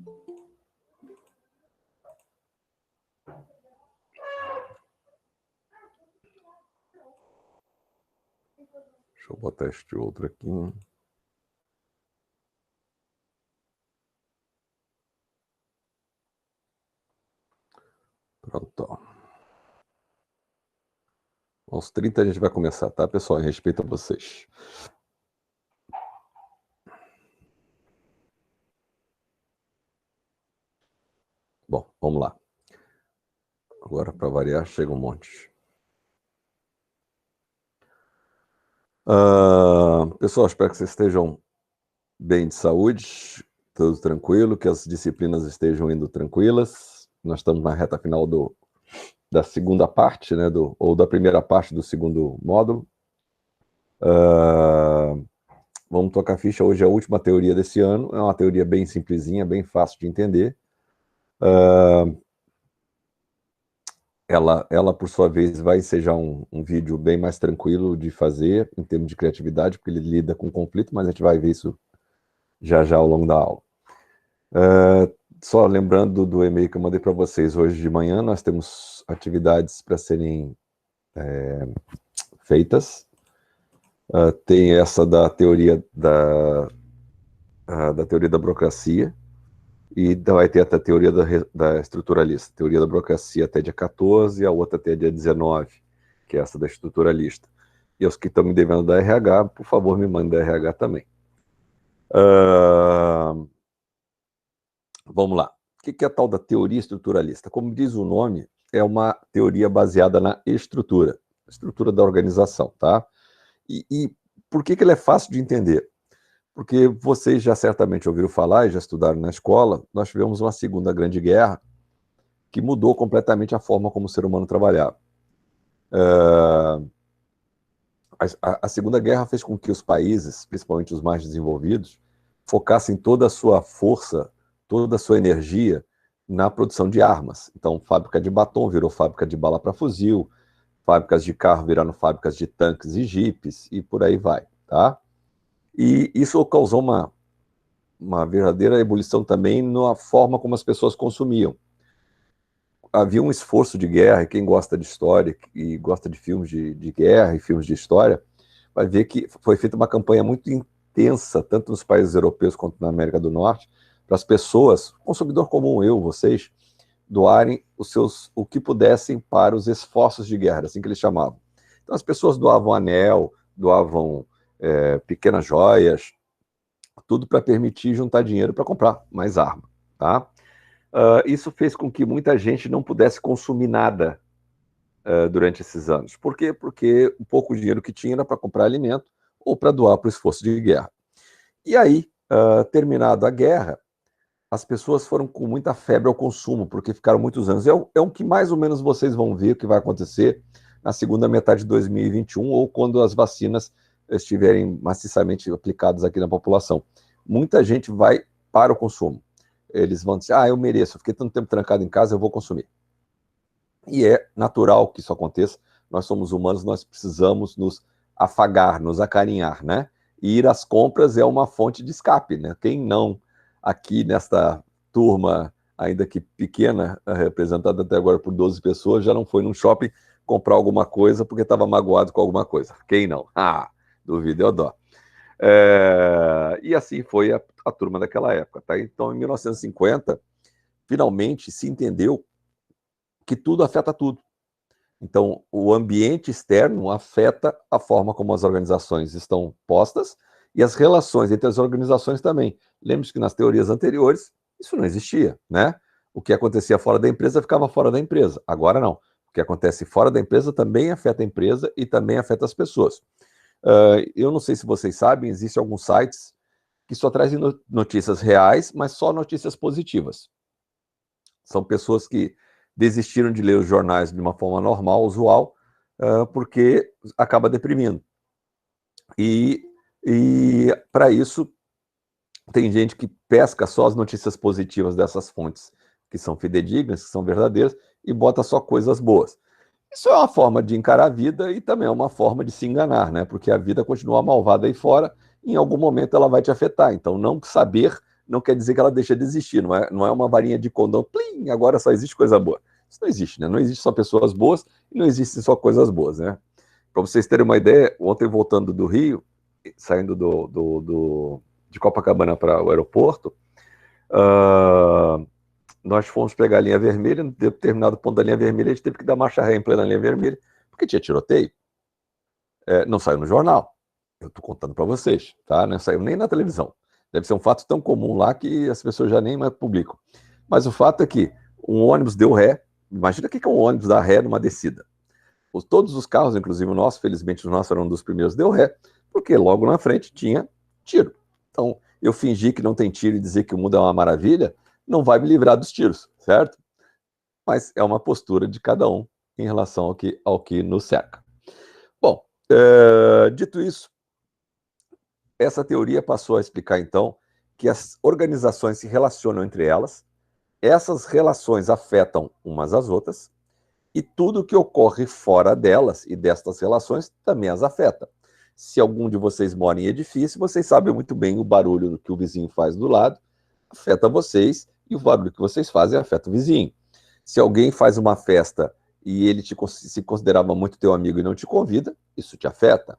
Deixa eu botar este outro aqui. Pronto. Aos 30 a gente vai começar, tá, pessoal? Em respeito a vocês. Bom, vamos lá. Agora, para variar, chega um monte. Pessoal, espero que vocês estejam bem de saúde, tudo tranquilo, que as disciplinas estejam indo tranquilas. Nós estamos na reta final da segunda parte, né, ou da primeira parte do segundo módulo. Vamos tocar ficha. Hoje é a última teoria desse ano. É uma teoria bem simplesinha, bem fácil de entender. Ela, por sua vez, vai ensejar um vídeo bem mais tranquilo de fazer, em termos de criatividade, porque ele lida com conflito, mas a gente vai ver isso já já ao longo da aula. Só lembrando do e-mail que eu mandei para vocês hoje de manhã, nós temos atividades para serem feitas. Tem essa da teoria da teoria da burocracia, e vai ter até a teoria da estruturalista. Teoria da burocracia até dia 14, a outra até dia 19, que é essa da estruturalista. E os que estão me devendo da RH, por favor, me mandem da RH também. Vamos lá. O que é a tal da teoria estruturalista? Como diz o nome, é uma teoria baseada na estrutura da organização, tá? E por que ela é fácil de entender? Porque vocês já certamente ouviram falar e já estudaram na escola, nós tivemos uma Segunda Grande Guerra que mudou completamente a forma como o ser humano trabalhava. A Segunda Guerra fez com que os países, principalmente os mais desenvolvidos, focassem toda a sua força, toda a sua energia na produção de armas. Então, fábrica de batom virou fábrica de bala para fuzil, fábricas de carro viraram fábricas de tanques e jipes, e por aí vai, tá? E isso causou uma verdadeira ebulição também na forma como as pessoas consumiam. Havia um esforço de guerra, e quem gosta de história e gosta de filmes de guerra e filmes de história, vai ver que foi feita uma campanha muito intensa, tanto nos países europeus quanto na América do Norte, para as pessoas, consumidor comum, eu, vocês, doarem o que pudessem para os esforços de guerra, assim que eles chamavam. Então as pessoas doavam anel, doavam pequenas joias, tudo para permitir juntar dinheiro para comprar mais arma, tá? Isso fez com que muita gente não pudesse consumir nada durante esses anos. Por quê? Porque o pouco dinheiro que tinha era para comprar alimento ou para doar para o esforço de guerra. E aí, terminada a guerra, as pessoas foram com muita febre ao consumo, porque ficaram muitos anos. É o que mais ou menos vocês vão ver que vai acontecer na segunda metade de 2021 ou quando as vacinas estiverem maciçamente aplicadas aqui na população. Muita gente vai para o consumo. Eles vão dizer, eu mereço, fiquei tanto tempo trancado em casa, eu vou consumir. E é natural que isso aconteça. Nós somos humanos, nós precisamos nos afagar, nos acarinhar, né? E ir às compras é uma fonte de escape, né? Quem não, aqui nesta turma, ainda que pequena, representada até agora por 12 pessoas, já não foi num shopping comprar alguma coisa porque estava magoado com alguma coisa. Quem não? Duvido, eu dó. E assim foi a turma daquela época, tá? Então, em 1950, finalmente se entendeu que tudo afeta tudo. Então, o ambiente externo afeta a forma como as organizações estão postas e as relações entre as organizações também. Lembre-se que nas teorias anteriores isso não existia, né? O que acontecia fora da empresa ficava fora da empresa. Agora não. O que acontece fora da empresa também afeta a empresa e também afeta as pessoas. Eu não sei se vocês sabem, existem alguns sites que só trazem notícias reais, mas só notícias positivas. São pessoas que desistiram de ler os jornais de uma forma normal, usual, porque acaba deprimindo. E para isso, tem gente que pesca só as notícias positivas dessas fontes, que são fidedignas, que são verdadeiras, e bota só coisas boas. Isso é uma forma de encarar a vida e também é uma forma de se enganar, né? Porque a vida continua malvada aí fora, e em algum momento ela vai te afetar. Então, não saber não quer dizer que ela deixa de existir, não é uma varinha de condão, plim, agora só existe coisa boa. Isso não existe, né? Não existe só pessoas boas e não existem só coisas boas, né? Para vocês terem uma ideia, ontem voltando do Rio, saindo de Copacabana para o aeroporto, nós fomos pegar a linha vermelha, no determinado ponto da linha vermelha, a gente teve que dar marcha ré em plena linha vermelha, porque tinha tiroteio. Não saiu no jornal. Eu estou contando para vocês, tá? Não saiu nem na televisão. Deve ser um fato tão comum lá que as pessoas já nem mais publicam. Mas o fato é que um ônibus deu ré. Imagina o que é um ônibus dar ré numa descida. Todos os carros, inclusive o nosso, felizmente o nosso era um dos primeiros, deu ré, porque logo na frente tinha tiro. Então, eu fingir que não tem tiro e dizer que o mundo é uma maravilha, não vai me livrar dos tiros, certo? Mas é uma postura de cada um em relação ao que nos cerca. Bom, dito isso, essa teoria passou a explicar, então, que as organizações se relacionam entre elas, essas relações afetam umas às outras, e tudo que ocorre fora delas e destas relações também as afeta. Se algum de vocês mora em edifício, vocês sabem muito bem o barulho que o vizinho faz do lado, afeta vocês, e o barulho que vocês fazem afeta o vizinho. Se alguém faz uma festa e ele se considerava muito teu amigo e não te convida, isso te afeta.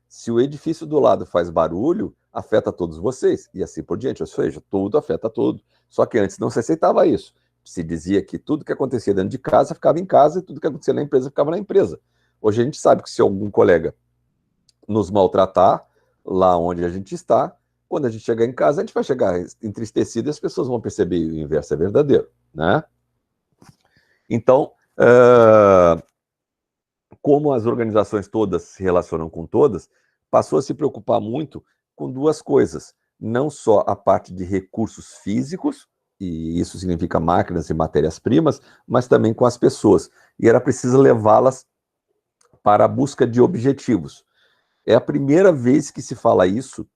Se o edifício do lado faz barulho, afeta todos vocês, e assim por diante, ou seja, tudo afeta tudo. Só que antes não se aceitava isso. Se dizia que tudo que acontecia dentro de casa ficava em casa e tudo que acontecia na empresa ficava na empresa. Hoje a gente sabe que se algum colega nos maltratar lá onde a gente está, quando a gente chegar em casa, a gente vai chegar entristecido e as pessoas vão perceber que o inverso é verdadeiro, né? Então, como as organizações todas se relacionam com todas, passou a se preocupar muito com duas coisas. Não só a parte de recursos físicos, e isso significa máquinas e matérias-primas, mas também com as pessoas. E era preciso levá-las para a busca de objetivos. É a primeira vez que se fala isso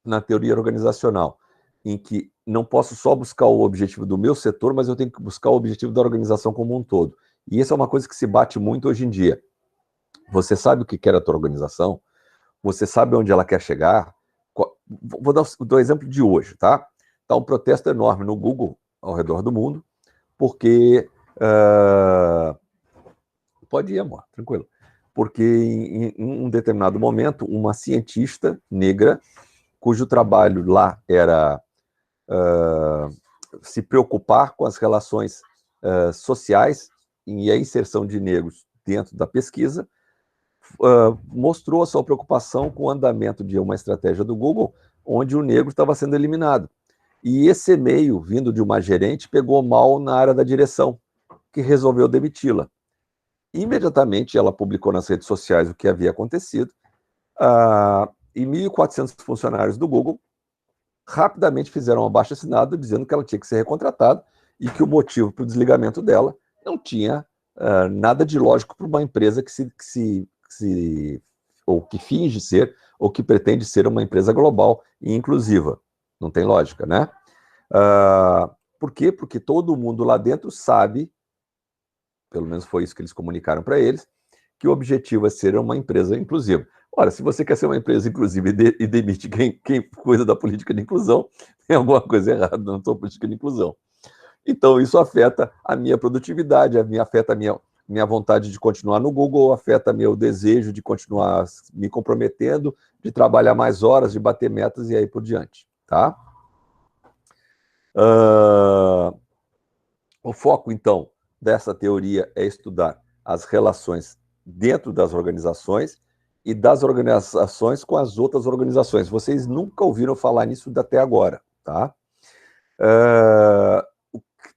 na teoria organizacional, em que não posso só buscar o objetivo do meu setor, mas eu tenho que buscar o objetivo da organização como um todo. E isso é uma coisa que se bate muito hoje em dia. Você sabe o que quer a tua organização? Você sabe onde ela quer chegar? Vou dar o exemplo de hoje, tá? Está um protesto enorme no Google, ao redor do mundo, porque... Pode ir, amor, tranquilo. Porque em um determinado momento, uma cientista negra, cujo trabalho lá era se preocupar com as relações sociais e a inserção de negros dentro da pesquisa, mostrou a sua preocupação com o andamento de uma estratégia do Google, onde o negro estava sendo eliminado. E esse e-mail, vindo de uma gerente, pegou mal na área da direção, que resolveu demiti-la. Imediatamente, ela publicou nas redes sociais o que havia acontecido, e 1.400 funcionários do Google rapidamente fizeram um abaixo-assinado dizendo que ela tinha que ser recontratada e que o motivo para o desligamento dela não tinha nada de lógico para uma empresa ou que finge ser, ou que pretende ser uma empresa global e inclusiva. Não tem lógica, né? Por quê? Porque todo mundo lá dentro sabe, pelo menos foi isso que eles comunicaram para eles, que o objetivo é ser uma empresa inclusiva. Ora, se você quer ser uma empresa inclusiva e demite quem cuida da política de inclusão, tem alguma coisa errada na sua política de inclusão. Então, isso afeta a minha produtividade, afeta a minha vontade de continuar no Google, afeta meu desejo de continuar me comprometendo, de trabalhar mais horas, de bater metas e aí por diante, tá? O foco, então, dessa teoria é estudar as relações dentro das organizações e das organizações com as outras organizações. Vocês nunca ouviram falar nisso até agora, tá?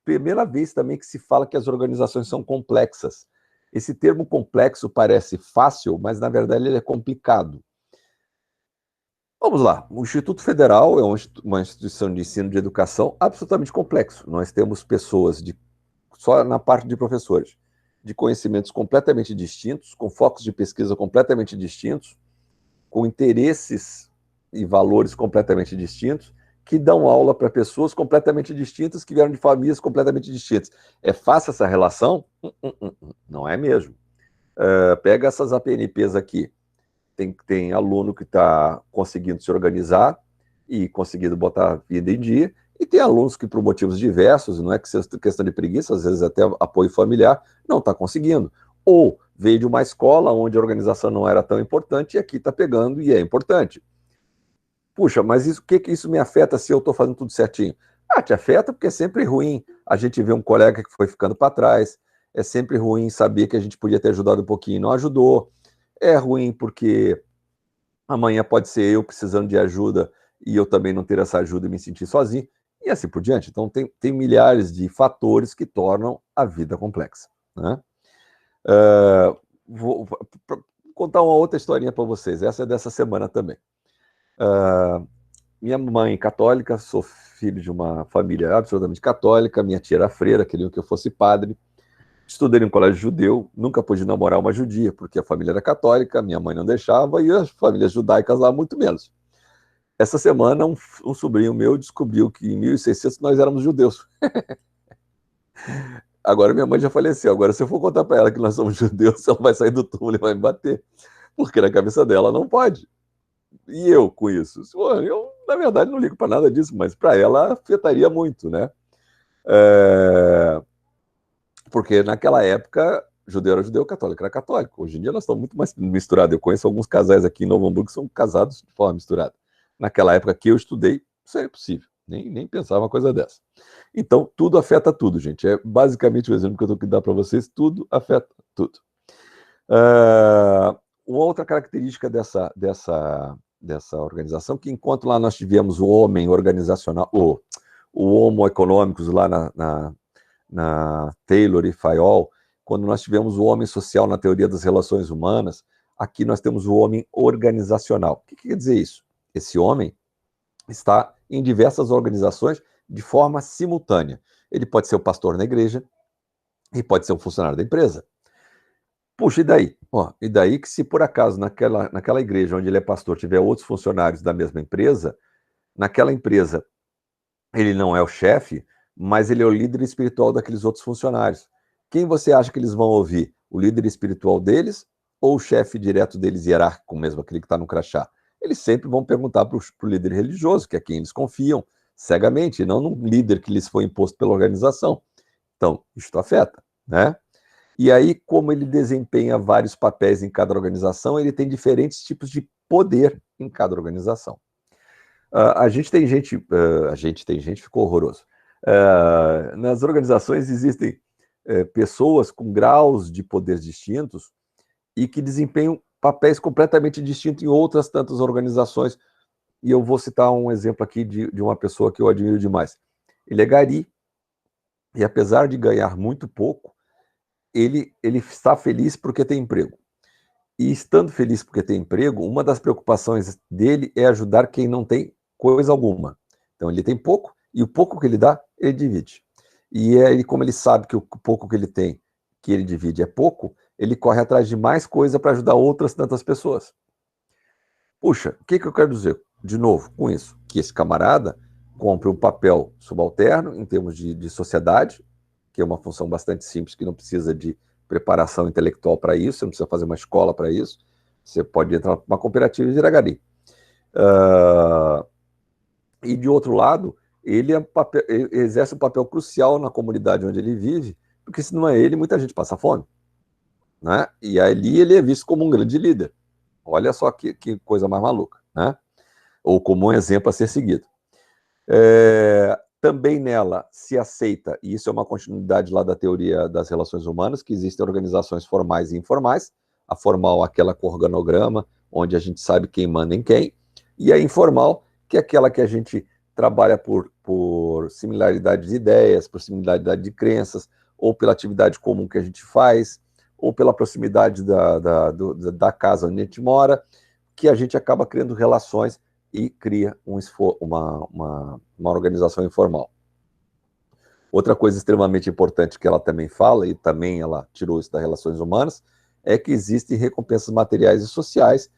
Primeira vez também que se fala que as organizações são complexas. Esse termo complexo parece fácil, mas na verdade ele é complicado. Vamos lá, o Instituto Federal é uma instituição de ensino de educação absolutamente complexo. Nós temos pessoas, só na parte de professores, de conhecimentos completamente distintos, com focos de pesquisa completamente distintos, com interesses e valores completamente distintos, que dão aula para pessoas completamente distintas, que vieram de famílias completamente distintas. É fácil essa relação? Não é mesmo. Pega essas APNPs aqui. Tem aluno que está conseguindo se organizar e conseguido botar a vida em dia, e tem alunos que, por motivos diversos, não é que seja questão de preguiça, às vezes até apoio familiar, não está conseguindo. Ou veio de uma escola onde a organização não era tão importante e aqui está pegando e é importante. Puxa, mas o que isso me afeta se eu estou fazendo tudo certinho? Ah, te afeta porque é sempre ruim a gente ver um colega que foi ficando para trás, é sempre ruim saber que a gente podia ter ajudado um pouquinho e não ajudou, é ruim porque amanhã pode ser eu precisando de ajuda e eu também não ter essa ajuda e me sentir sozinho, e assim por diante. Então, tem milhares de fatores que tornam a vida complexa, né? Vou contar uma outra historinha para vocês. Essa é dessa semana também. Minha mãe católica, sou filho de uma família absolutamente católica, minha tia era freira, queriam que eu fosse padre. Estudei em um colégio judeu, nunca pude namorar uma judia, porque a família era católica, minha mãe não deixava, e as famílias judaicas lá muito menos. Essa semana, um sobrinho meu descobriu que em 1600 nós éramos judeus. Agora minha mãe já faleceu, agora se eu for contar para ela que nós somos judeus, ela vai sair do túmulo e vai me bater, porque na cabeça dela não pode. E eu com isso? Eu, na verdade, não ligo para nada disso, mas para ela afetaria muito, né? Porque naquela época, judeu era judeu, católico era católico. Hoje em dia nós estamos muito mais misturados. Eu conheço alguns casais aqui em Novo Hamburgo que são casados de forma misturada. Naquela época que eu estudei, isso era impossível. Nem pensava uma coisa dessa. Então, tudo afeta tudo, gente. É basicamente o exemplo que eu estou aqui dar para vocês. Tudo afeta tudo. Uma outra característica dessa organização, que enquanto lá nós tivemos o homem organizacional, o homo econômicos lá na Taylor e Fayol, quando nós tivemos o homem social na teoria das relações humanas, aqui nós temos o homem organizacional. O que quer dizer isso? Esse homem está em diversas organizações de forma simultânea. Ele pode ser o pastor na igreja e pode ser um funcionário da empresa. Puxa, e daí? E daí que se por acaso naquela igreja onde ele é pastor tiver outros funcionários da mesma empresa, naquela empresa ele não é o chefe, mas ele é o líder espiritual daqueles outros funcionários. Quem você acha que eles vão ouvir? O líder espiritual deles ou o chefe direto deles, hierárquico mesmo, aquele que está no crachá? Eles sempre vão perguntar para o líder religioso, que é quem eles confiam cegamente, e não num líder que lhes foi imposto pela organização. Então, isto afeta, né? E aí, como ele desempenha vários papéis em cada organização, ele tem diferentes tipos de poder em cada organização. A gente tem gente, ficou horroroso. Nas organizações existem pessoas com graus de poderes distintos e que desempenham papéis completamente distintos em outras tantas organizações. E eu vou citar um exemplo aqui de uma pessoa que eu admiro demais. Ele é gari, e apesar de ganhar muito pouco, ele está feliz porque tem emprego. E estando feliz porque tem emprego, uma das preocupações dele é ajudar quem não tem coisa alguma. Então ele tem pouco, e o pouco que ele dá, ele divide. E como ele sabe que o pouco que ele tem, que ele divide é pouco, ele corre atrás de mais coisa para ajudar outras tantas pessoas. Puxa, o que eu quero dizer, de novo, com isso? Que esse camarada cumpre um papel subalterno em termos de sociedade, que é uma função bastante simples, que não precisa de preparação intelectual para isso, você não precisa fazer uma escola para isso, você pode entrar numa cooperativa e virar gari. E de outro lado, ele exerce um papel crucial na comunidade onde ele vive, porque se não é ele, muita gente passa fome, né? E ali ele é visto como um grande líder. Olha só que coisa mais maluca, né? Ou como um exemplo a ser seguido. Também nela se aceita, e isso é uma continuidade lá da teoria das relações humanas, que existem organizações formais e informais. A formal, aquela com organograma, onde a gente sabe quem manda em quem, e a informal, que é aquela que a gente trabalha por similaridade de ideias, por similaridade de crenças, ou pela atividade comum que a gente faz, ou pela proximidade da casa onde a gente mora, que a gente acaba criando relações e cria uma organização informal. Outra coisa extremamente importante que ela também fala, e também ela tirou isso das relações humanas, é que existem recompensas materiais e sociais.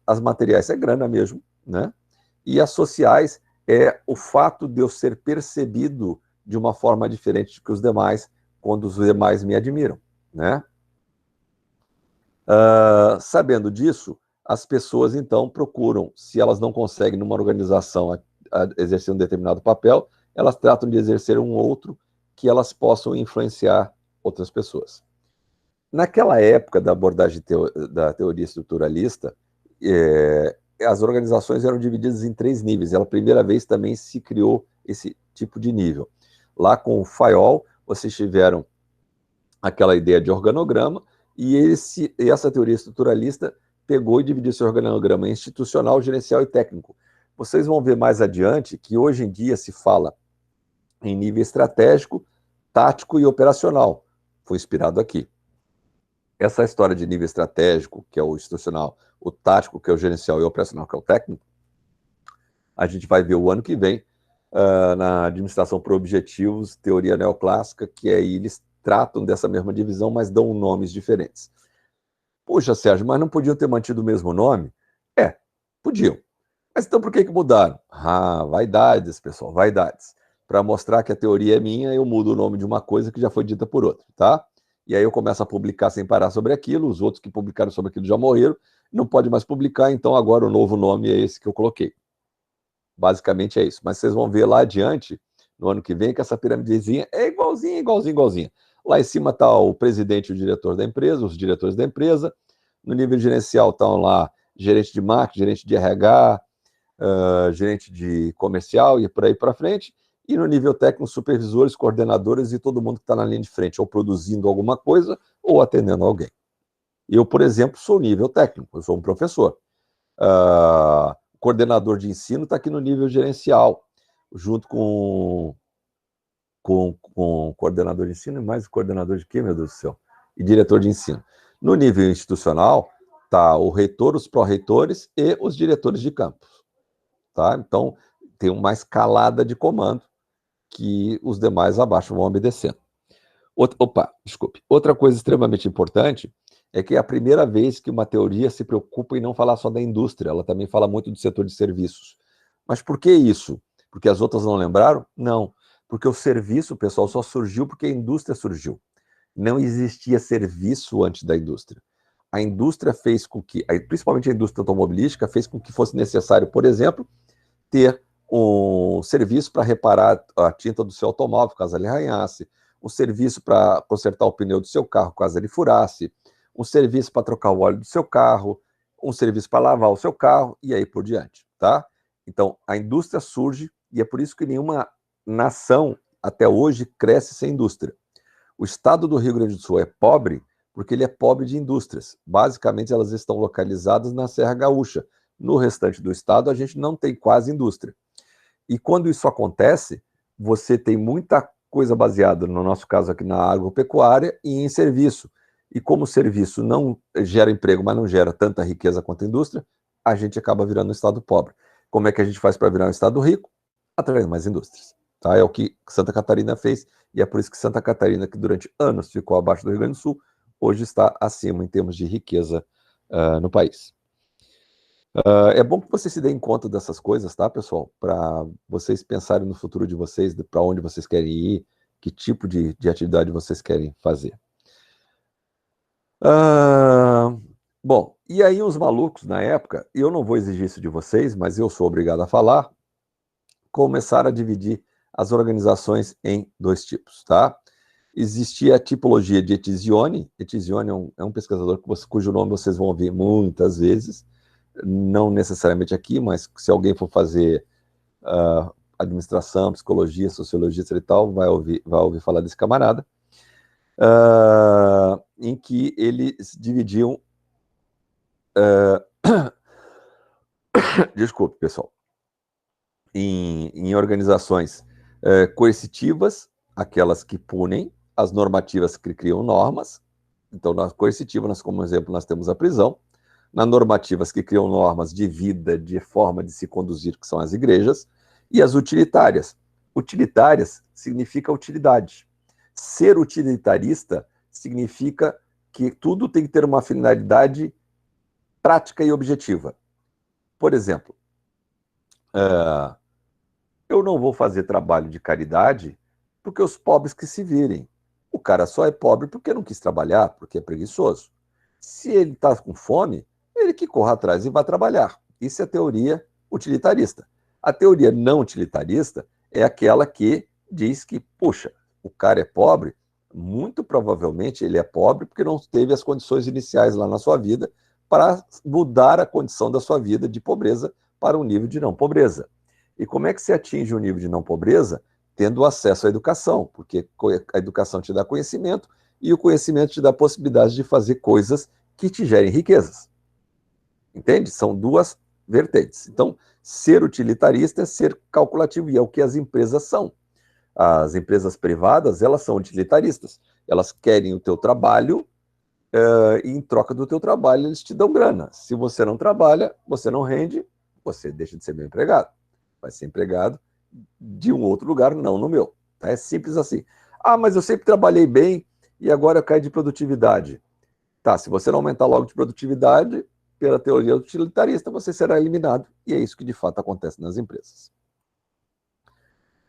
As materiais é grana mesmo, né? E as sociais é o fato de eu ser percebido de uma forma diferente que os demais, quando os demais me admiram, né? Sabendo disso, as pessoas, então, procuram, se elas não conseguem, numa organização, a exercer um determinado papel, elas tratam de exercer um outro que elas possam influenciar outras pessoas. Naquela época da abordagem da teoria estruturalista, as organizações eram divididas em 3 níveis. Pela primeira vez também se criou esse tipo de nível. Lá com o Fayol, vocês tiveram aquela ideia de organograma, e essa teoria estruturalista pegou e dividiu esse organograma institucional, gerencial e técnico. Vocês vão ver mais adiante que hoje em dia se fala em nível estratégico, tático e operacional. Foi inspirado aqui. Essa história de nível estratégico, que é o institucional, o tático, que é o gerencial, e o operacional, que é o técnico, a gente vai ver o ano que vem na administração por objetivos, teoria neoclássica, que aí eles tratam dessa mesma divisão, mas dão nomes diferentes. Poxa, Sérgio, mas não podiam ter mantido o mesmo nome? Podiam. Mas então por que mudaram? Vaidades, pessoal, vaidades. Para mostrar que a teoria é minha, eu mudo o nome de uma coisa que já foi dita por outra, tá? E aí eu começo a publicar sem parar sobre aquilo, os outros que publicaram sobre aquilo já morreram, não pode mais publicar, então agora o novo nome é esse que eu coloquei. Basicamente é isso. Mas vocês vão ver lá adiante, no ano que vem, que essa piramidezinha é igualzinha. Lá em cima está o presidente e o diretor da empresa, os diretores da empresa. No nível gerencial estão lá gerente de marketing, gerente de RH, gerente de comercial e por aí para frente. E no nível técnico, supervisores, coordenadores e todo mundo que está na linha de frente, ou produzindo alguma coisa ou atendendo alguém. Eu, por exemplo, sou nível técnico, eu sou um professor. O coordenador de ensino está aqui no nível gerencial, junto com o coordenador de ensino e mais o coordenador de quê, meu Deus do céu? E diretor de ensino. No nível institucional, está o reitor, os pró-reitores e os diretores de campus. Tá? Então, tem uma escalada de comando que os demais abaixo vão obedecendo. Outra coisa extremamente importante é que é a primeira vez que uma teoria se preocupa em não falar só da indústria, ela também fala muito do setor de serviços. Mas por que isso? Porque as outras não lembraram? Não. Porque o serviço, pessoal, só surgiu porque a indústria surgiu. Não existia serviço antes da indústria. A indústria fez com que, principalmente a indústria automobilística, fez com que fosse necessário, por exemplo, ter um serviço para reparar a tinta do seu automóvel, caso ele arranhasse, um serviço para consertar o pneu do seu carro, caso ele furasse, um serviço para trocar o óleo do seu carro, um serviço para lavar o seu carro, e aí por diante, tá? Então, a indústria surge, e é por isso que nenhuma nação, até hoje, cresce sem indústria. O estado do Rio Grande do Sul é pobre porque ele é pobre de indústrias. Basicamente, elas estão localizadas na Serra Gaúcha. No restante do estado, a gente não tem quase indústria. E quando isso acontece, você tem muita coisa baseada, no nosso caso aqui, na agropecuária e em serviço. E como o serviço não gera emprego, mas não gera tanta riqueza quanto a indústria, a gente acaba virando um estado pobre. Como é que a gente faz para virar um estado rico? Atraindo mais indústrias. Tá? É o que Santa Catarina fez, e é por isso que Santa Catarina, que durante anos ficou abaixo do Rio Grande do Sul, hoje está acima em termos de riqueza no país. É bom que vocês se deem conta dessas coisas, tá, pessoal? Para vocês pensarem no futuro de vocês, para onde vocês querem ir, que tipo de atividade vocês querem fazer. Bom, e aí os malucos na época, e eu não vou exigir isso de vocês, mas eu sou obrigado a falar, começaram a dividir as organizações em 2 tipos, tá? Existia a tipologia de Etzioni. Etzioni é um pesquisador cujo nome vocês vão ouvir muitas vezes, não necessariamente aqui, mas se alguém for fazer administração, psicologia, sociologia e tal, vai ouvir falar desse camarada, em que eles dividiam... Desculpe, pessoal. Em organizações coercitivas, aquelas que punem, as normativas que criam normas. Então, na coercitiva, como exemplo, nós temos a prisão. Nas normativas que criam normas de vida, de forma de se conduzir, que são as igrejas, e as utilitárias. Utilitárias significa utilidade. Ser utilitarista significa que tudo tem que ter uma finalidade prática e objetiva. Por exemplo, eu não vou fazer trabalho de caridade porque os pobres que se virem. O cara só é pobre porque não quis trabalhar, porque é preguiçoso. Se ele está com fome, ele ele que corra atrás e vá trabalhar. Isso é a teoria utilitarista. A teoria não utilitarista é aquela que diz que, puxa, o cara é pobre, muito provavelmente ele é pobre porque não teve as condições iniciais lá na sua vida para mudar a condição da sua vida de pobreza para um nível de não pobreza. E como é que se atinge um nível de não pobreza? Tendo acesso à educação, porque a educação te dá conhecimento e o conhecimento te dá a possibilidade de fazer coisas que te gerem riquezas. Entende? São duas vertentes. Então, ser utilitarista é ser calculativo, e é o que as empresas são. As empresas privadas, elas são utilitaristas. Elas querem o teu trabalho e em troca do teu trabalho eles te dão grana. Se você não trabalha, você não rende, você deixa de ser meu empregado. Vai ser empregado de um outro lugar, não no meu. É simples assim. Ah, mas eu sempre trabalhei bem e agora eu caio de produtividade. Tá, se você não aumentar logo de produtividade, pela teoria utilitarista, você será eliminado. E é isso que de fato acontece nas empresas.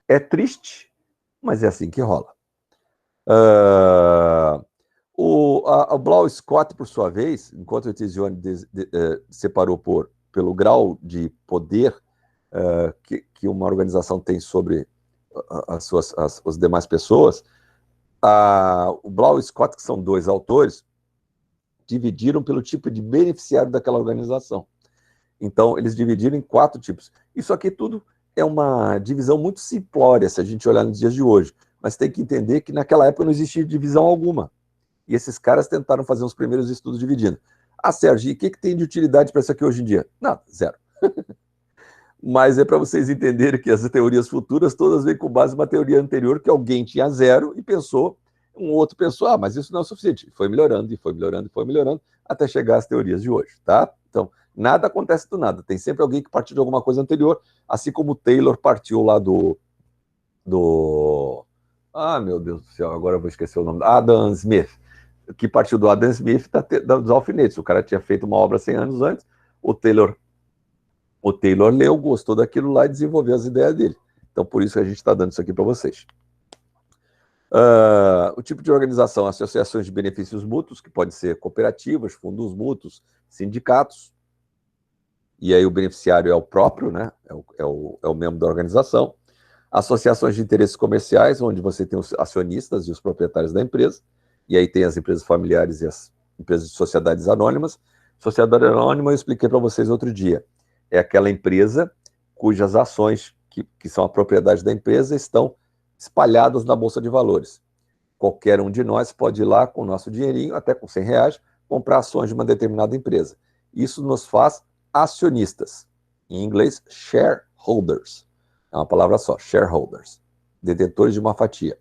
É triste, mas é assim que rola. O Blau Scott, por sua vez, enquanto o Tizione separou pelo grau de poder que uma organização tem sobre as demais pessoas, o Blau e o Scott, que são dois autores, dividiram pelo tipo de beneficiário daquela organização. Então, eles dividiram em 4 tipos. Isso aqui tudo é uma divisão muito simplória, se a gente olhar nos dias de hoje. Mas tem que entender que naquela época não existia divisão alguma. E esses caras tentaram fazer os primeiros estudos dividindo. Ah, Sérgio, e o que tem de utilidade para isso aqui hoje em dia? Nada, zero. Mas é para vocês entenderem que as teorias futuras todas vêm com base numa teoria anterior que alguém tinha 0 e pensou, um outro pensou, mas isso não é o suficiente. Foi melhorando, e foi melhorando, e foi melhorando, até chegar às teorias de hoje, tá? Então, nada acontece do nada. Tem sempre alguém que partiu de alguma coisa anterior, assim como o Taylor partiu lá do... Ah, meu Deus do céu, agora eu vou esquecer o nome. Adam Smith, que partiu do Adam Smith dos alfinetes. O cara tinha feito uma obra 100 anos antes, o Taylor leu, gostou daquilo lá e desenvolveu as ideias dele. Então, por isso que a gente está dando isso aqui para vocês. O tipo de organização, associações de benefícios mútuos, que podem ser cooperativas, fundos mútuos, sindicatos. E aí o beneficiário é o próprio, né? É o membro da organização. Associações de interesses comerciais, onde você tem os acionistas e os proprietários da empresa. E aí tem as empresas familiares e as empresas de sociedades anônimas. Sociedade anônima eu expliquei para vocês outro dia. É aquela empresa cujas ações, que são a propriedade da empresa, estão espalhadas na Bolsa de Valores. Qualquer um de nós pode ir lá com o nosso dinheirinho, até com R$100, comprar ações de uma determinada empresa. Isso nos faz acionistas. Em inglês, shareholders. É uma palavra só, shareholders. Detentores de uma fatia.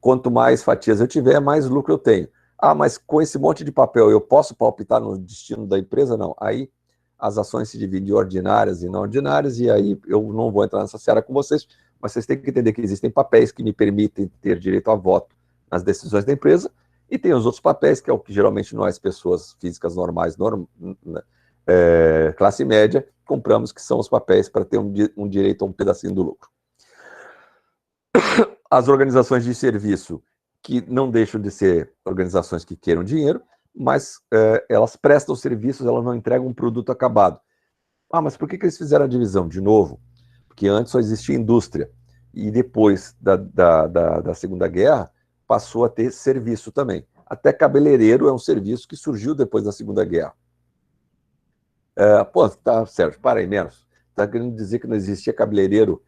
Quanto mais fatias eu tiver, mais lucro eu tenho. Ah, mas com esse monte de papel eu posso palpitar no destino da empresa? Não. Aí as ações se dividem em ordinárias e não ordinárias, e aí eu não vou entrar nessa seara com vocês, mas vocês têm que entender que existem papéis que me permitem ter direito a voto nas decisões da empresa, e tem os outros papéis, que é o que geralmente nós, pessoas físicas normais, classe média, compramos, que são os papéis para ter um direito a um pedacinho do lucro. As organizações de serviço, que não deixam de ser organizações que queiram dinheiro, mas elas prestam serviços, elas não entregam um produto acabado. Ah, mas por que eles fizeram a divisão? De novo, porque antes só existia indústria, e depois da Segunda Guerra passou a ter serviço também. Até cabeleireiro é um serviço que surgiu depois da Segunda Guerra. Tá, Sérgio, para aí, menos. Está querendo dizer que não existia cabeleireiro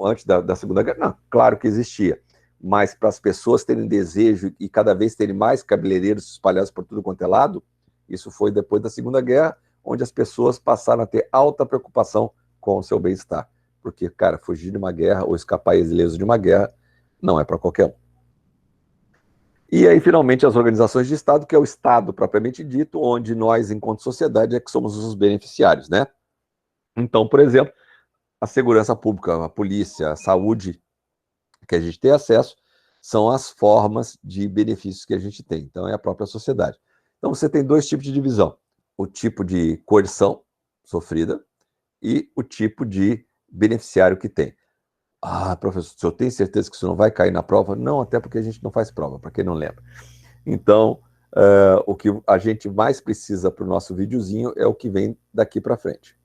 antes da Segunda Guerra? Não, claro que existia. Mas para as pessoas terem desejo e cada vez terem mais cabeleireiros espalhados por tudo quanto é lado, isso foi depois da Segunda Guerra, onde as pessoas passaram a ter alta preocupação com o seu bem-estar. Porque, cara, fugir de uma guerra ou escapar ileso de uma guerra não é para qualquer um. E aí, finalmente, as organizações de Estado, que é o Estado propriamente dito, onde nós, enquanto sociedade, é que somos os beneficiários, né? Então, por exemplo, a segurança pública, a polícia, a saúde que a gente tem acesso, são as formas de benefícios que a gente tem. Então, é a própria sociedade. Então, você tem 2 tipos de divisão. O tipo de coerção sofrida e o tipo de beneficiário que tem. Ah, professor, o senhor tem certeza que isso não vai cair na prova? Não, até porque a gente não faz prova, para quem não lembra. Então, O que a gente mais precisa para o nosso videozinho é o que vem daqui para frente.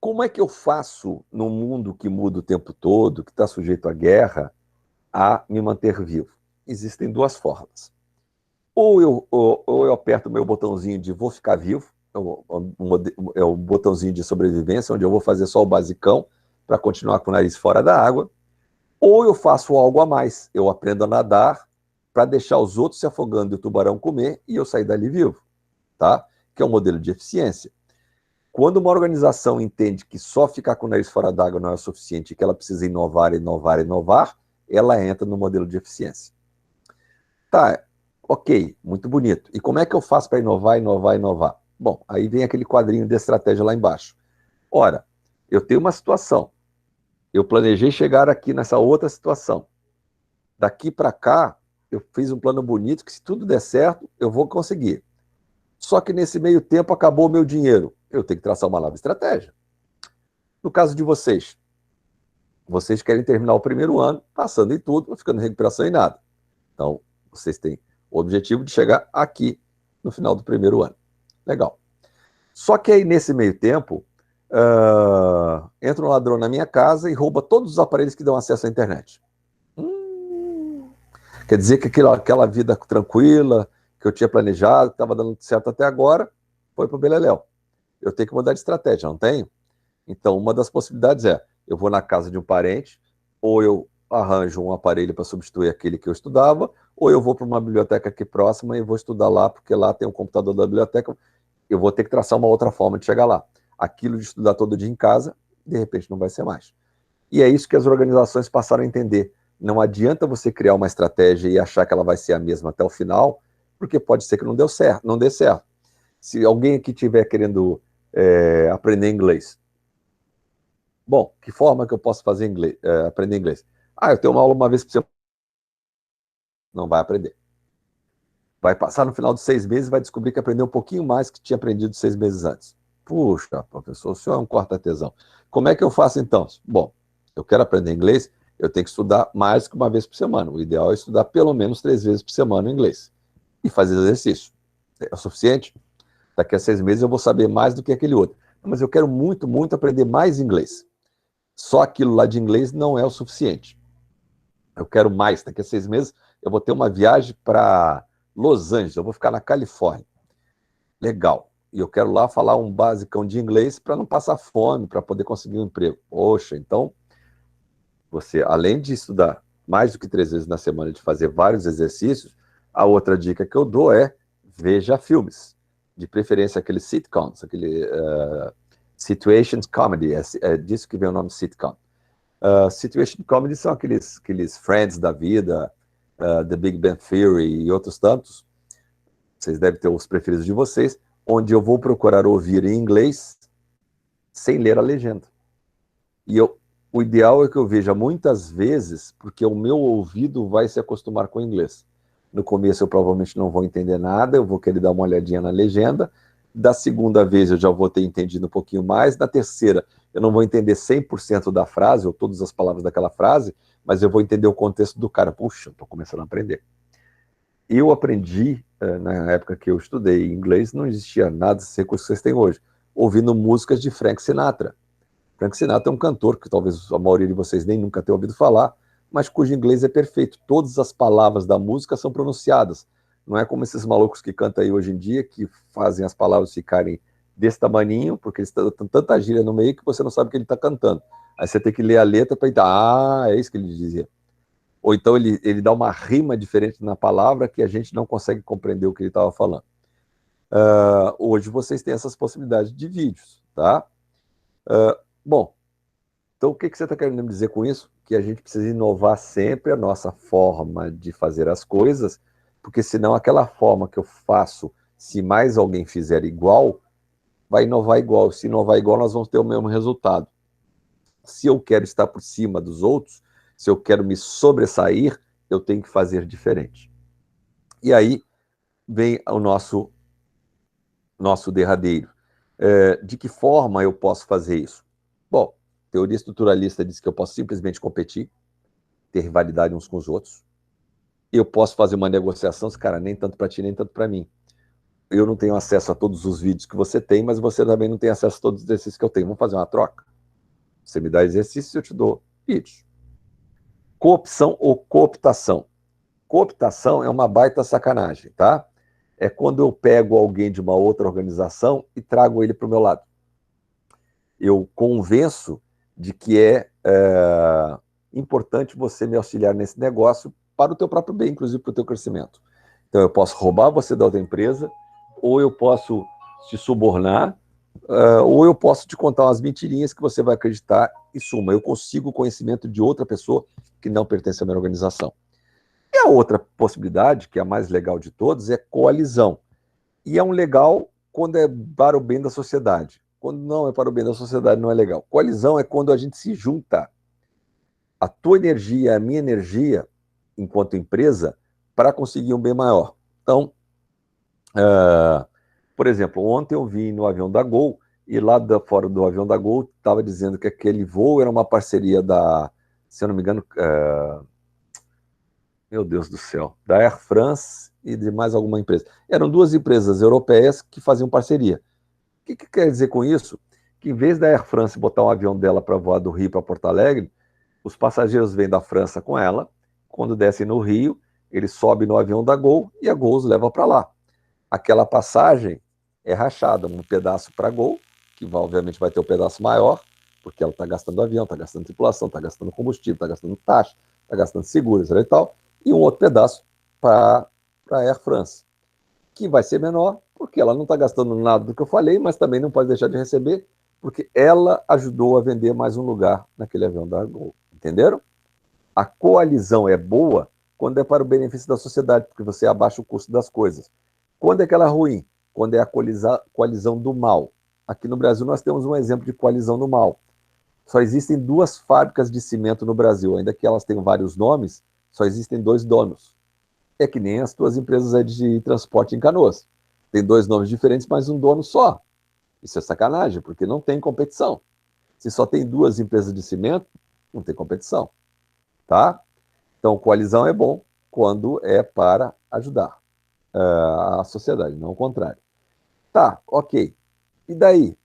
Como é que eu faço num mundo que muda o tempo todo, que está sujeito à guerra, a me manter vivo? Existem duas formas. Ou eu aperto o meu botãozinho de vou ficar vivo, é o botãozinho de sobrevivência, onde eu vou fazer só o basicão para continuar com o nariz fora da água, ou eu faço algo a mais, eu aprendo a nadar para deixar os outros se afogando e o tubarão comer e eu sair dali vivo, tá? Que é um modelo de eficiência. Quando uma organização entende que só ficar com o nariz fora d'água não é o suficiente, que ela precisa inovar, inovar, inovar, ela entra no modelo de eficiência. Tá, ok, muito bonito. E como é que eu faço para inovar, inovar, inovar? Bom, aí vem aquele quadrinho de estratégia lá embaixo. Ora, eu tenho uma situação, eu planejei chegar aqui nessa outra situação. Daqui para cá, eu fiz um plano bonito que se tudo der certo, eu vou conseguir. Só que nesse meio tempo acabou o meu dinheiro. Eu tenho que traçar uma nova estratégia. No caso de vocês, vocês querem terminar o primeiro ano, passando em tudo, não ficando em recuperação em nada. Então, vocês têm o objetivo de chegar aqui no final do primeiro ano. Legal. Só que aí, nesse meio tempo, entra um ladrão na minha casa e rouba todos os aparelhos que dão acesso à internet. Quer dizer que aquela vida tranquila, que eu tinha planejado, que estava dando certo até agora, foi para o beleléu. Eu tenho que mudar de estratégia, não tenho? Então, uma das possibilidades é, eu vou na casa de um parente, ou eu arranjo um aparelho para substituir aquele que eu estudava, ou eu vou para uma biblioteca aqui próxima e vou estudar lá, porque lá tem um computador da biblioteca, eu vou ter que traçar uma outra forma de chegar lá. Aquilo de estudar todo dia em casa, de repente não vai ser mais. E é isso que as organizações passaram a entender. Não adianta você criar uma estratégia e achar que ela vai ser a mesma até o final, porque pode ser que não dê certo, não dê certo. Se alguém aqui estiver querendo aprender inglês, bom, que forma que eu posso fazer inglês, aprender inglês? Eu tenho uma aula uma vez por semana. Não vai aprender. Vai passar no final de 6 meses e vai descobrir que aprendeu um pouquinho mais que tinha aprendido 6 meses antes. Puxa, professor, o senhor é um corta-tesão. Como é que eu faço então? Bom, eu quero aprender inglês, eu tenho que estudar mais que uma vez por semana. O ideal é estudar pelo menos 3 vezes por semana inglês. E fazer exercício. É o suficiente? Daqui a 6 meses eu vou saber mais do que aquele outro. Mas eu quero muito, muito aprender mais inglês. Só aquilo lá de inglês não é o suficiente. Eu quero mais. Daqui a 6 meses eu vou ter uma viagem para Los Angeles, eu vou ficar na Califórnia. Legal. E eu quero lá falar um basicão de inglês para não passar fome, para poder conseguir um emprego. Poxa, então, você, além de estudar mais do que 3 vezes na semana, de fazer vários exercícios, a outra dica que eu dou é veja filmes. De preferência aqueles sitcoms, aquele situations comedy, é disso que vem o nome sitcom. Situation comedy são aqueles Friends da vida, The Big Bang Theory e outros tantos. Vocês devem ter os preferidos de vocês, onde eu vou procurar ouvir em inglês sem ler a legenda. E o ideal é que eu veja muitas vezes, porque o meu ouvido vai se acostumar com o inglês. No começo eu provavelmente não vou entender nada, eu vou querer dar uma olhadinha na legenda. Da segunda vez eu já vou ter entendido um pouquinho mais. Da terceira eu não vou entender 100% da frase, ou todas as palavras daquela frase, mas eu vou entender o contexto do cara. Puxa, estou começando a aprender. Eu aprendi, na época que eu estudei inglês, não existia nada desse recurso que vocês têm hoje, ouvindo músicas de Frank Sinatra. Frank Sinatra é um cantor que talvez a maioria de vocês nem nunca tenha ouvido falar, mas cujo inglês é perfeito. Todas as palavras da música são pronunciadas. Não é como esses malucos que cantam aí hoje em dia, que fazem as palavras ficarem desse tamaninho, porque eles têm tanta gíria no meio que você não sabe o que ele está cantando. Aí você tem que ler a letra para entender, é isso que ele dizia. Ou então ele dá uma rima diferente na palavra que a gente não consegue compreender o que ele estava falando. Hoje vocês têm essas possibilidades de vídeos, tá? Bom, então o que você está querendo me dizer com isso? Que a gente precisa inovar sempre a nossa forma de fazer as coisas, porque senão aquela forma que eu faço, se mais alguém fizer igual, vai inovar igual. Se inovar igual, nós vamos ter o mesmo resultado. Se eu quero estar por cima dos outros, se eu quero me sobressair, eu tenho que fazer diferente. E aí vem o nosso derradeiro. De que forma eu posso fazer isso? Bom, teoria estruturalista diz que eu posso simplesmente competir. ter rivalidade uns com os outros. Eu posso fazer uma negociação, cara, nem tanto para ti, nem tanto para mim. Eu não tenho acesso a todos os vídeos que você tem, mas você também não tem acesso a todos os exercícios que eu tenho. Vamos fazer uma troca? Você me dá exercício, eu te dou vídeos. Coopção ou cooptação? Cooptação é uma baita sacanagem, tá? É quando eu pego alguém de uma outra organização e trago ele para o meu lado. Eu convenço de que é importante você me auxiliar nesse negócio para o teu próprio bem, inclusive para o teu crescimento. Então, eu posso roubar você da outra empresa, ou eu posso te subornar, ou eu posso te contar umas mentirinhas que você vai acreditar. Em suma, eu consigo o conhecimento de outra pessoa que não pertence à minha organização. E a outra possibilidade, que é a mais legal de todas, é coalizão. E é um legal quando é para o bem da sociedade. Quando não é para o bem da sociedade, não é legal. Coalizão é quando a gente se junta, a tua energia, a minha energia, enquanto empresa, para conseguir um bem maior. Então, por exemplo, ontem eu vi no avião da Gol, e lá fora do avião da Gol estava dizendo que aquele voo era uma parceria da, se eu não me engano, meu Deus do céu, da Air France e de mais alguma empresa. Eram duas empresas europeias que faziam parceria. O que quer dizer com isso? Que em vez da Air France botar um avião dela para voar do Rio para Porto Alegre, os passageiros vêm da França com ela, quando descem no Rio, eles sobem no avião da Gol e a Gol os leva para lá. Aquela passagem é rachada, um pedaço para a Gol, que obviamente vai ter um pedaço maior, porque ela está gastando avião, está gastando tripulação, está gastando combustível, está gastando taxa, está gastando seguros e tal, e um outro pedaço para a Air France, que vai ser menor, porque ela não está gastando nada do que eu falei, mas também não pode deixar de receber, porque ela ajudou a vender mais um lugar naquele avião da Gol. Entenderam? A coalizão é boa quando é para o benefício da sociedade, porque você abaixa o custo das coisas. Quando é que ela é ruim? Quando é a coalizão do mal. Aqui no Brasil nós temos um exemplo de coalizão do mal. Só existem duas fábricas de cimento no Brasil, ainda que elas tenham vários nomes, só existem dois donos. É que nem as tuas empresas aí de transporte em Canoas. Tem dois nomes diferentes, mas um dono só. Isso é sacanagem, porque não tem competição. Se só tem duas empresas de cimento, não tem competição. Tá? Então, coalizão é bom quando é para ajudar a sociedade, não o contrário. Tá, ok. E daí?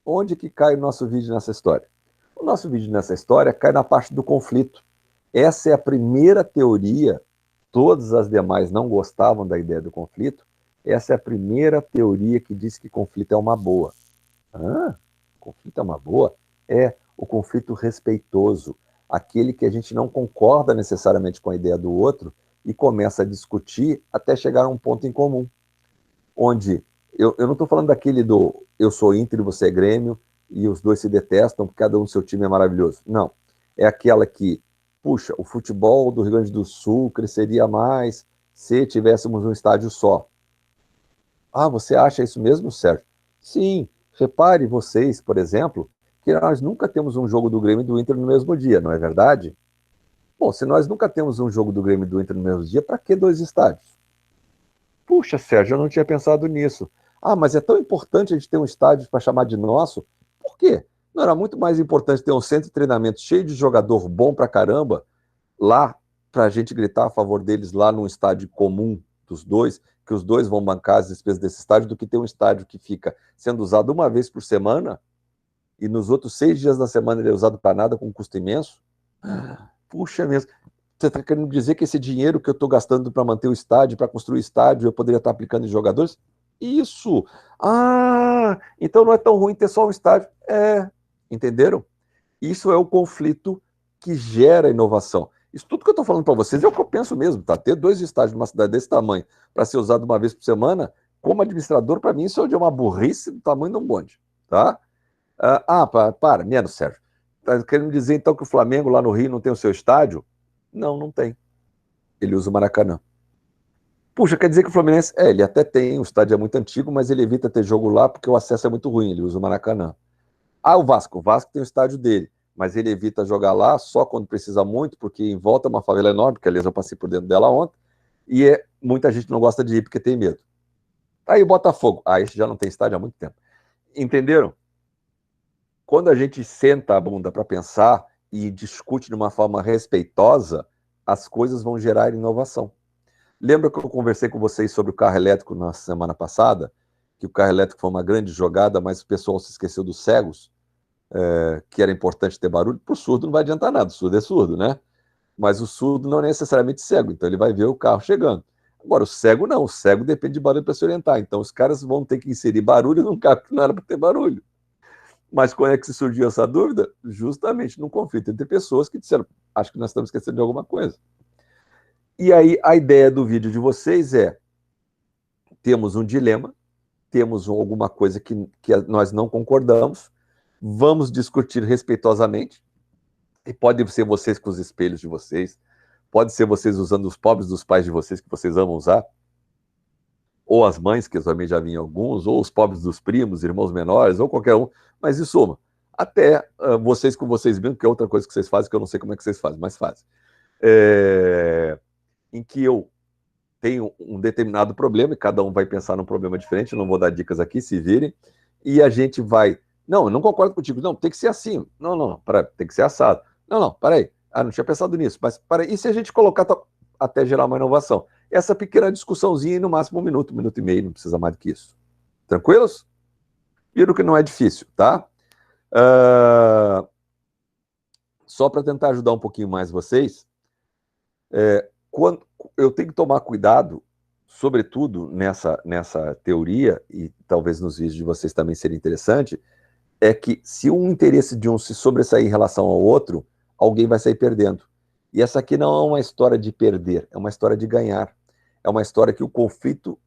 Onde que cai o nosso vídeo nessa história? O nosso vídeo nessa história cai na parte do conflito. Essa é a primeira teoria, todas as demais não gostavam da ideia do conflito, essa é a primeira teoria que diz que conflito é uma boa. Conflito é uma boa? É o conflito respeitoso, aquele que a gente não concorda necessariamente com a ideia do outro e começa a discutir até chegar a um ponto em comum, onde eu não estou falando daquele do eu sou Inter e você é Grêmio e os dois se detestam porque cada um do seu time é maravilhoso. Não, é aquela que, puxa, o futebol do Rio Grande do Sul cresceria mais se tivéssemos um estádio só. Ah, você acha isso mesmo, Sérgio? Sim, repare vocês, por exemplo, que nós nunca temos um jogo do Grêmio e do Inter no mesmo dia, não é verdade? Bom, se nós nunca temos um jogo do Grêmio e do Inter no mesmo dia, para que dois estádios? Puxa, Sérgio, eu não tinha pensado nisso. Ah, mas é tão importante a gente ter um estádio para chamar de nosso. Por quê? Não era muito mais importante ter um centro de treinamento cheio de jogador bom pra caramba lá, para a gente gritar a favor deles lá num estádio comum dos dois, que os dois vão bancar as despesas desse estádio, do que ter um estádio que fica sendo usado uma vez por semana e nos outros 6 dias da semana ele é usado para nada com um custo imenso? Puxa mesmo. Você está querendo dizer que esse dinheiro que eu estou gastando para manter o estádio, para construir o estádio, eu poderia estar aplicando em jogadores? Isso! Ah, então não é tão ruim ter só um estádio. Entenderam? Isso é o conflito que gera inovação. Isso tudo que eu estou falando para vocês é o que eu penso mesmo, tá? Ter dois estádios numa cidade desse tamanho para ser usado uma vez por semana, como administrador, para mim isso é de uma burrice do tamanho de um bonde, tá? Para, menos, Sérgio. Está querendo dizer então que o Flamengo lá no Rio não tem o seu estádio? Não, não tem. Ele usa o Maracanã. Puxa, quer dizer que o Fluminense... ele até tem, o estádio é muito antigo, mas ele evita ter jogo lá porque o acesso é muito ruim, ele usa o Maracanã. O Vasco tem o estádio dele, mas ele evita jogar lá só quando precisa muito, porque em volta é uma favela enorme, que aliás eu passei por dentro dela ontem, e muita gente não gosta de ir porque tem medo. Aí o Botafogo, esse já não tem estádio há muito tempo. Entenderam? Quando a gente senta a bunda para pensar e discute de uma forma respeitosa, as coisas vão gerar inovação. Lembra que eu conversei com vocês sobre o carro elétrico na semana passada? Que o carro elétrico foi uma grande jogada, mas o pessoal se esqueceu dos cegos, que era importante ter barulho. Para o surdo não vai adiantar nada, o surdo é surdo, né? Mas o surdo não é necessariamente cego, então ele vai ver o carro chegando. Agora, o cego não, o cego depende de barulho para se orientar. Então, os caras vão ter que inserir barulho num carro que não era para ter barulho. Mas quando é que surgiu essa dúvida? Justamente num conflito entre pessoas que disseram, acho que nós estamos esquecendo de alguma coisa. E aí, a ideia do vídeo de vocês é, temos um dilema, temos alguma coisa que nós não concordamos, vamos discutir respeitosamente, e pode ser vocês com os espelhos de vocês, pode ser vocês usando os pobres dos pais de vocês, que vocês amam usar, ou as mães, que eu também já vi em alguns, ou os pobres dos primos, irmãos menores, ou qualquer um, mas em suma, até vocês com vocês mesmos, que é outra coisa que vocês fazem, que eu não sei como é que vocês fazem, mas fazem. Em que eu tenho um determinado problema, e cada um vai pensar num problema diferente, não vou dar dicas aqui, se virem, e a gente vai, não, eu não concordo contigo, não, tem que ser assim, não, peraí, tem que ser assado, não, peraí, não tinha pensado nisso, mas peraí, e se a gente colocar até gerar uma inovação? Essa pequena discussãozinha, no máximo um minuto e meio, não precisa mais do que isso. Tranquilos? Viram que não é difícil, tá? Só para tentar ajudar um pouquinho mais vocês, quando eu tenho que tomar cuidado, sobretudo nessa teoria, e talvez nos vídeos de vocês também seria interessante, é que se um interesse de um se sobressair em relação ao outro, alguém vai sair perdendo. E essa aqui não é uma história de perder, é uma história de ganhar. É uma história que o conflito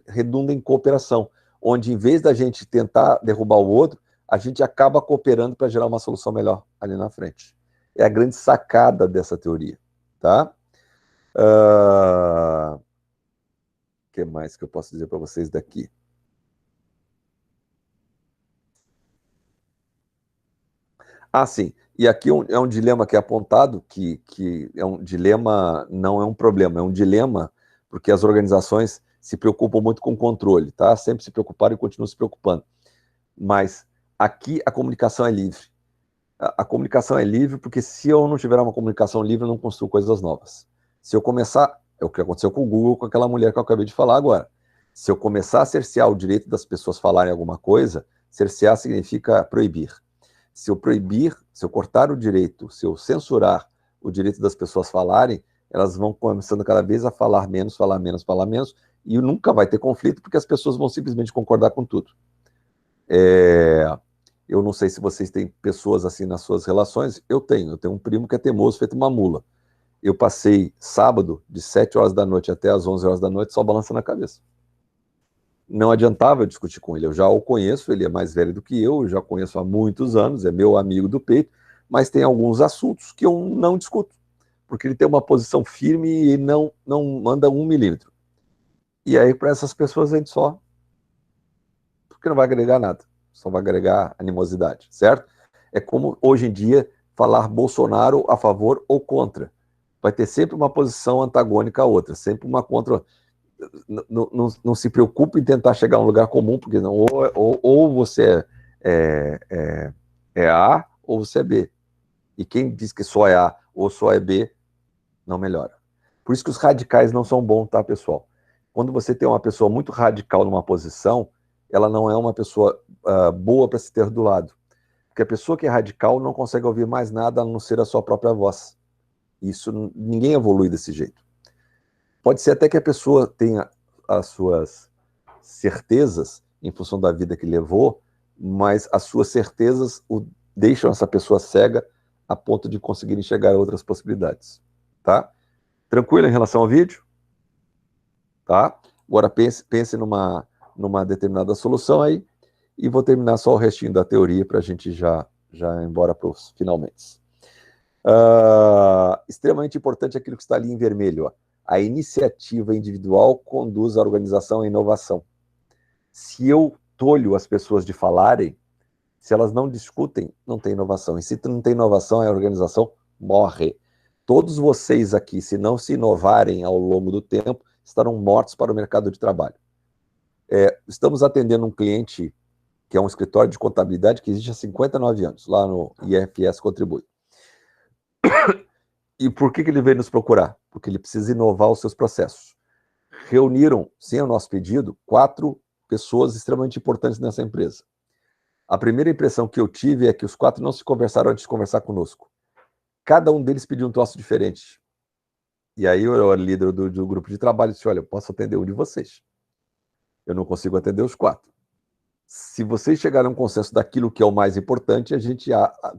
redunda em cooperação, onde em vez da gente tentar derrubar o outro, a gente acaba cooperando para gerar uma solução melhor ali na frente. É a grande sacada dessa teoria. Tá? O que mais que eu posso dizer para vocês daqui? Sim. E aqui é um dilema que é apontado, que é um dilema, não é um problema, é um dilema, porque as organizações se preocupam muito com o controle, tá? Sempre se preocuparam e continuam se preocupando. Mas aqui a comunicação é livre. A comunicação é livre porque se eu não tiver uma comunicação livre, eu não construo coisas novas. Se eu começar, é o que aconteceu com o Google, com aquela mulher que eu acabei de falar agora. Se eu começar a cercear o direito das pessoas falarem alguma coisa, cercear significa proibir. Se eu proibir, se eu cortar o direito, se eu censurar o direito das pessoas falarem, elas vão começando cada vez a falar menos, e nunca vai ter conflito, porque as pessoas vão simplesmente concordar com tudo. Eu não sei se vocês têm pessoas assim nas suas relações, eu tenho um primo que é teimoso, feito uma mula. Eu passei sábado, de 7 horas da noite até as 11 horas da noite, só balançando a cabeça. Não adiantava eu discutir com ele, eu já o conheço, ele é mais velho do que eu já conheço há muitos anos, é meu amigo do peito, mas tem alguns assuntos que eu não discuto, porque ele tem uma posição firme e não anda 1 milímetro. E aí, para essas pessoas, a gente só... porque não vai agregar nada, só vai agregar animosidade, certo? É como, hoje em dia, falar Bolsonaro a favor ou contra. Vai ter sempre uma posição antagônica à outra, sempre uma contra... Não se preocupe em tentar chegar a um lugar comum, porque não, ou você é A ou você é B. E quem diz que só é A ou só é B, não melhora. Por isso que os radicais não são bons, tá, pessoal? Quando você tem uma pessoa muito radical numa posição, ela não é uma pessoa boa para se ter do lado. Porque a pessoa que é radical não consegue ouvir mais nada a não ser a sua própria voz. Isso, ninguém evolui desse jeito. Pode ser até que a pessoa tenha as suas certezas em função da vida que levou, mas as suas certezas deixam essa pessoa cega a ponto de conseguir enxergar outras possibilidades. Tá? Tranquilo em relação ao vídeo? Tá? Agora pense numa determinada solução aí, e vou terminar só o restinho da teoria para a gente já ir embora para os finalmente. Extremamente importante aquilo que está ali em vermelho. Ó. A iniciativa individual conduz a organização à inovação. Se eu tolho as pessoas de falarem, se elas não discutem, não tem inovação. E se não tem inovação, a organização morre. Todos vocês aqui, se não se inovarem ao longo do tempo, estarão mortos para o mercado de trabalho. Estamos atendendo um cliente que é um escritório de contabilidade que existe há 59 anos, lá no IFS Contribui. E por que ele veio nos procurar? Porque ele precisa inovar os seus processos. Reuniram, sem o nosso pedido, 4 pessoas extremamente importantes nessa empresa. A primeira impressão que eu tive é que os 4 não se conversaram antes de conversar conosco. Cada um deles pediu um troço diferente. E aí eu era líder do grupo de trabalho e disse, olha, eu posso atender um de vocês. Eu não consigo atender os 4. Se vocês chegarem a um consenso daquilo que é o mais importante, a gente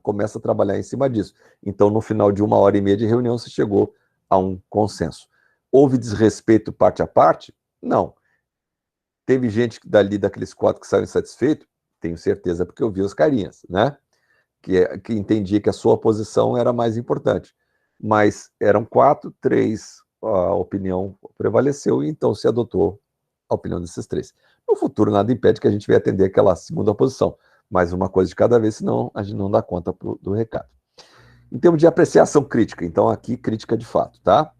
começa a trabalhar em cima disso. Então, no final de 1h30 de reunião, se chegou a um consenso. Houve desrespeito parte a parte? Não. Teve gente dali, daqueles 4 que saíram insatisfeitos? Tenho certeza, porque eu vi as carinhas, né? Que entendia que a sua posição era mais importante. Mas eram 4, 3, a opinião prevaleceu, e então se adotou a opinião desses 3. No futuro, nada impede que a gente venha atender aquela segunda posição, mas uma coisa de cada vez, senão a gente não dá conta do recado. Em termos de apreciação crítica, então aqui, crítica de fato, tá?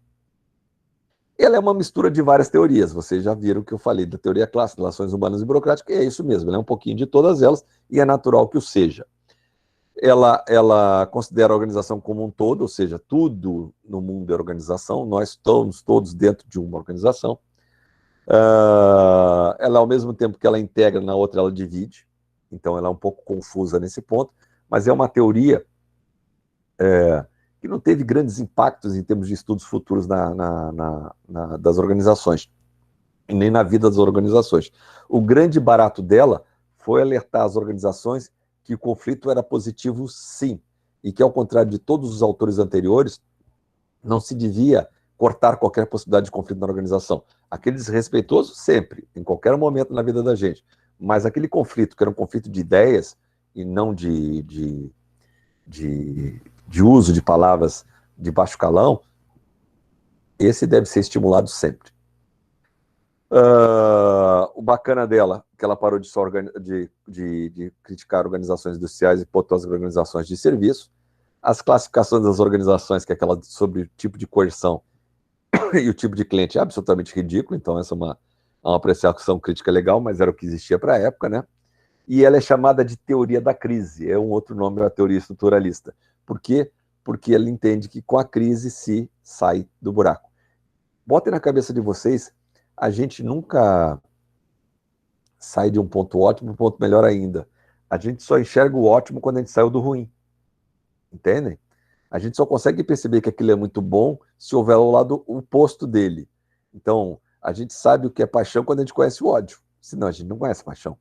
Ela é uma mistura de várias teorias, vocês já viram que eu falei da teoria clássica, relações humanas e burocráticas, e é isso mesmo, ela é um pouquinho de todas elas, e é natural que o seja. Ela considera a organização como um todo, ou seja, tudo no mundo é organização, nós estamos todos dentro de uma organização. Ela, ao mesmo tempo que ela integra, na outra ela divide, então ela é um pouco confusa nesse ponto, mas é uma teoria que não teve grandes impactos em termos de estudos futuros das organizações, e nem na vida das organizações. O grande barato dela foi alertar as organizações que o conflito era positivo, sim, e que, ao contrário de todos os autores anteriores, não se devia cortar qualquer possibilidade de conflito na organização. Aquele desrespeitoso, sempre, em qualquer momento na vida da gente. Mas aquele conflito, que era um conflito de ideias e não de uso de palavras de baixo calão, esse deve ser estimulado sempre. O bacana dela, que ela parou de criticar organizações industriais e botou as organizações de serviço. As classificações das organizações, que é aquela sobre o tipo de coerção e o tipo de cliente, é absolutamente ridículo. Então essa é uma apreciação crítica legal, mas era o que existia para a época, né? E ela é chamada de teoria da crise, é um outro nome da teoria estruturalista. Por quê? Porque ela entende que com a crise se sai do buraco. Botem na cabeça de vocês, a gente nunca sai de um ponto ótimo para um ponto melhor ainda. A gente só enxerga o ótimo quando a gente saiu do ruim. Entendem? A gente só consegue perceber que aquilo é muito bom se houver o lado oposto dele. Então, a gente sabe o que é paixão quando a gente conhece o ódio. Senão, a gente não conhece paixão.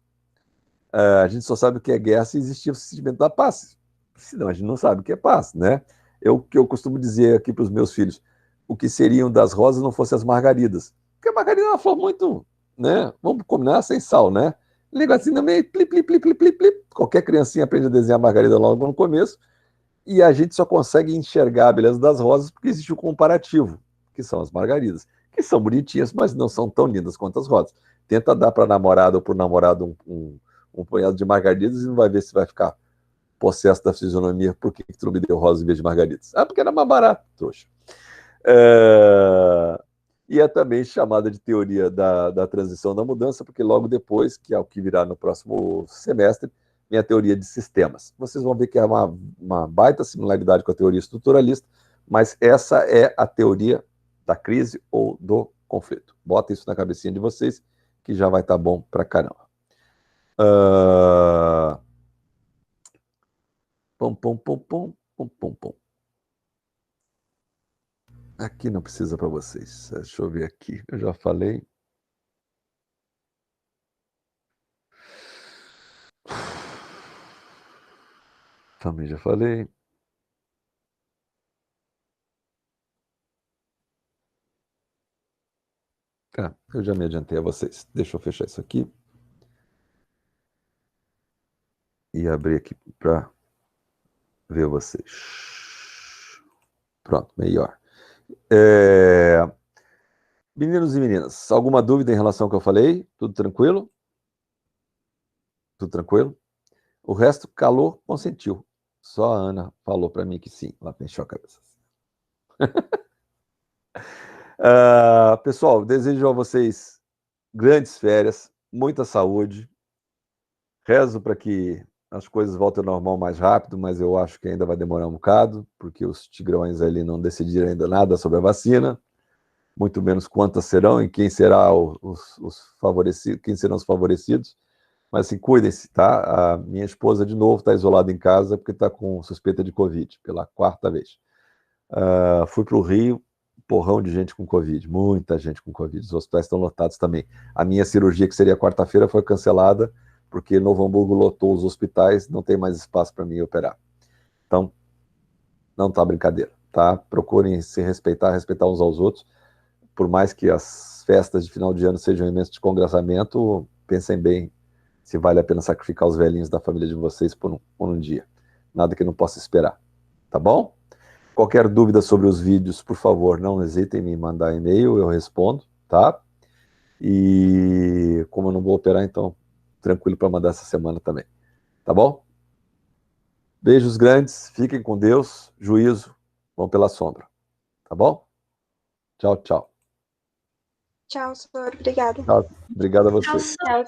A gente só sabe o que é guerra se existir o sentimento da paz. Senão, a gente não sabe o que é paz, né? O que eu costumo dizer aqui para os meus filhos: o que seriam das rosas não fossem as margaridas. Porque a margarida é uma flor muito, né? Vamos combinar, sem sal, né? Negocinho também, plip, plip, plip, plip, plip, plip. Qualquer criancinha aprende a desenhar margarida logo no começo. E a gente só consegue enxergar a beleza das rosas porque existe o comparativo, que são as margaridas, que são bonitinhas, mas não são tão lindas quanto as rosas. Tenta dar para a namorada ou para o namorado um punhado de margaridas e não vai ver se vai ficar possesso da fisionomia. Por que tu não me deu rosa em vez de margaridas? Porque era mais barato, trouxa. E é também chamada de teoria da transição da mudança, porque logo depois, que é o que virá no próximo semestre, vem a teoria de sistemas. Vocês vão ver que é uma baita similaridade com a teoria estruturalista, mas essa é a teoria da crise ou do conflito. Bota isso na cabecinha de vocês, que já vai estar bom pra caramba. Pum, pum, pum, pum, pum, pum, pum. Aqui não precisa para vocês. Deixa eu ver aqui. Eu já falei. Também já falei. Eu já me adiantei a vocês. Deixa eu fechar isso aqui e abrir aqui para ver vocês. Pronto, melhor. Meninos e meninas, alguma dúvida em relação ao que eu falei? Tudo tranquilo? Tudo tranquilo? O resto calou, consentiu. Só a Ana falou para mim que sim. Ela mexeu a cabeça. Pessoal, desejo a vocês grandes férias, muita saúde. Rezo para que as coisas voltam ao normal mais rápido, mas eu acho que ainda vai demorar um bocado, porque os tigrões ali não decidiram ainda nada sobre a vacina, muito menos quantas serão e quem será os favorecidos, quem serão os favorecidos. Mas assim, cuidem-se, tá? A minha esposa, de novo, está isolada em casa porque está com suspeita de Covid, pela 4ª vez. Fui para o Rio, porrão de gente com Covid, muita gente com Covid, os hospitais estão lotados também. A minha cirurgia, que seria quarta-feira, foi cancelada, porque Novo Hamburgo lotou os hospitais, não tem mais espaço para mim operar. Então, não tá brincadeira, tá? Procurem se respeitar, respeitar uns aos outros, por mais que as festas de final de ano sejam imensos de congraçamento, pensem bem se vale a pena sacrificar os velhinhos da família de vocês por um dia. Nada que não possa esperar, tá bom? Qualquer dúvida sobre os vídeos, por favor, não hesitem em me mandar e-mail, eu respondo, tá? E como eu não vou operar, então, tranquilo para mandar essa semana também, tá bom? Beijos grandes, fiquem com Deus, juízo, vão pela sombra, tá bom? Tchau, tchau. Tchau, senhor. Obrigada. Tchau. Obrigado a você. Tchau, senhor.